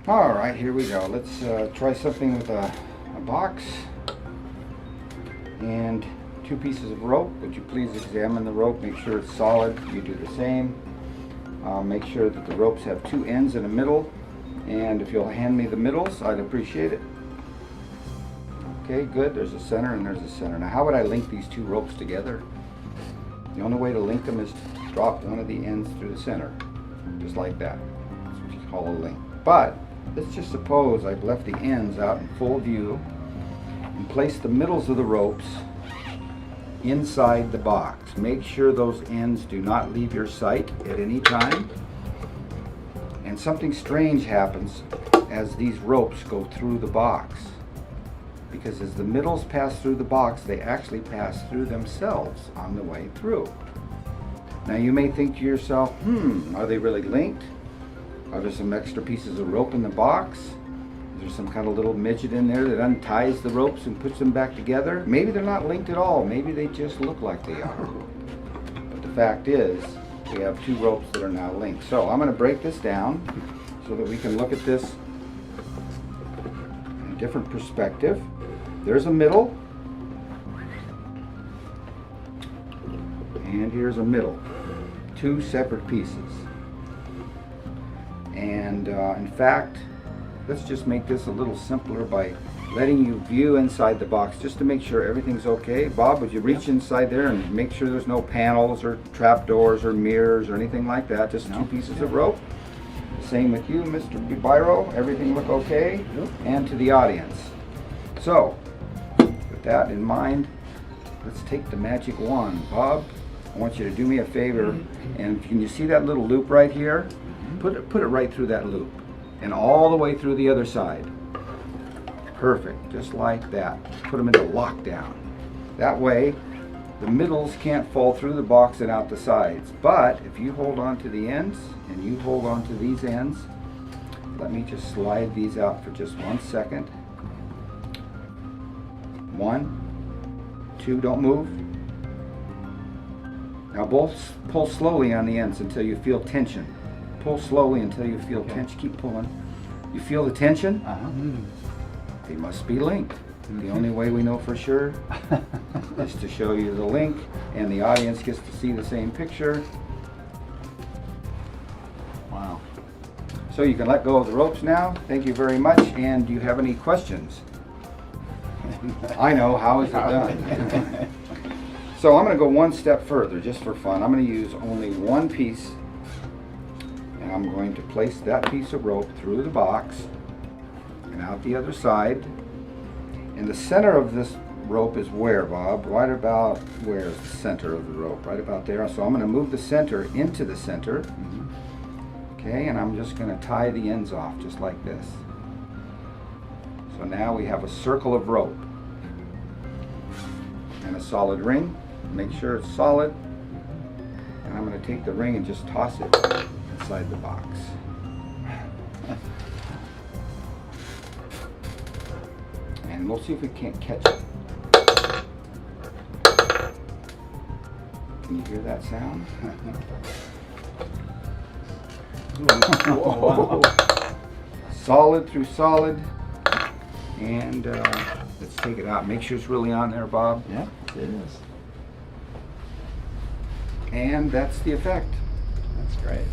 All right, here we go. Let's try something with a box and 2 pieces of rope. Would you please examine the rope, make sure it's solid. You do the same. Make sure that the ropes have 2 ends and a middle, and if you'll hand me the middles, I'd appreciate it. Okay, good. There's a center and there's a center. Now, how would I link these 2 ropes together? The only way to link them is to drop one of the ends through the center, just like that. That's what you call a link. But let's just suppose I've left the ends out in full view and placed the middles of the ropes inside the box. Make sure those ends do not leave your sight at any time. And something strange happens as these ropes go through the box. Because as the middles pass through the box, they actually pass through themselves on the way through. Now you may think to yourself, are they really linked? Are there some extra pieces of rope in the box? Is there some kind of little midget in there that unties the ropes and puts them back together? Maybe they're not linked at all. Maybe they just look like they are. But the fact is, we have 2 ropes that are now linked. So I'm going to break this down so that we can look at this in a different perspective. There's a middle, and here's a middle. 2 separate pieces. And in fact, let's just make this a little simpler by letting you view inside the box just to make sure everything's okay. Bob, would you reach inside there and make sure there's no panels or trapdoors or mirrors or anything like that? Just 2 pieces of rope. Same with you, Mr. Biro. Everything look okay? And to the audience. So, with that in mind, let's take the magic wand. Bob, I want you to do me a favor, and can you see that little loop right here? Put it right through that loop and all the way through the other side. Perfect, just like that. Put them into lockdown. That way the middles can't fall through the box and out the sides. But if you hold on to the ends and you hold on to these ends, let me just slide these out for just 1 second. 1, 2, don't move. Now both pull slowly on the ends until you feel tension. Pull slowly until you feel tension. Keep pulling. You feel the tension? They must be linked. The only way we know for sure is to show you the link, and the audience gets to see the same picture. Wow. So you can let go of the ropes now. Thank you very much. And do you have any questions? I know. How is it done? So I'm going to go 1 step further just for fun. I'm going to use only 1 piece, and I'm going to place that piece of rope through the box and out the other side. And the center of this rope is where, Bob? Right about where is the center of the rope? Right about there. So I'm going to move the center into the center. Okay, and I'm just going to tie the ends off just like this. So now we have a circle of rope and a solid ring. Make sure it's solid. And I'm going to take the ring and just toss it inside the box. And we'll see if we can't catch it. Can you hear that sound? Whoa. Solid through solid. And let's take it out. Make sure it's really on there, Bob. Yeah, it is. And that's the effect. That's great.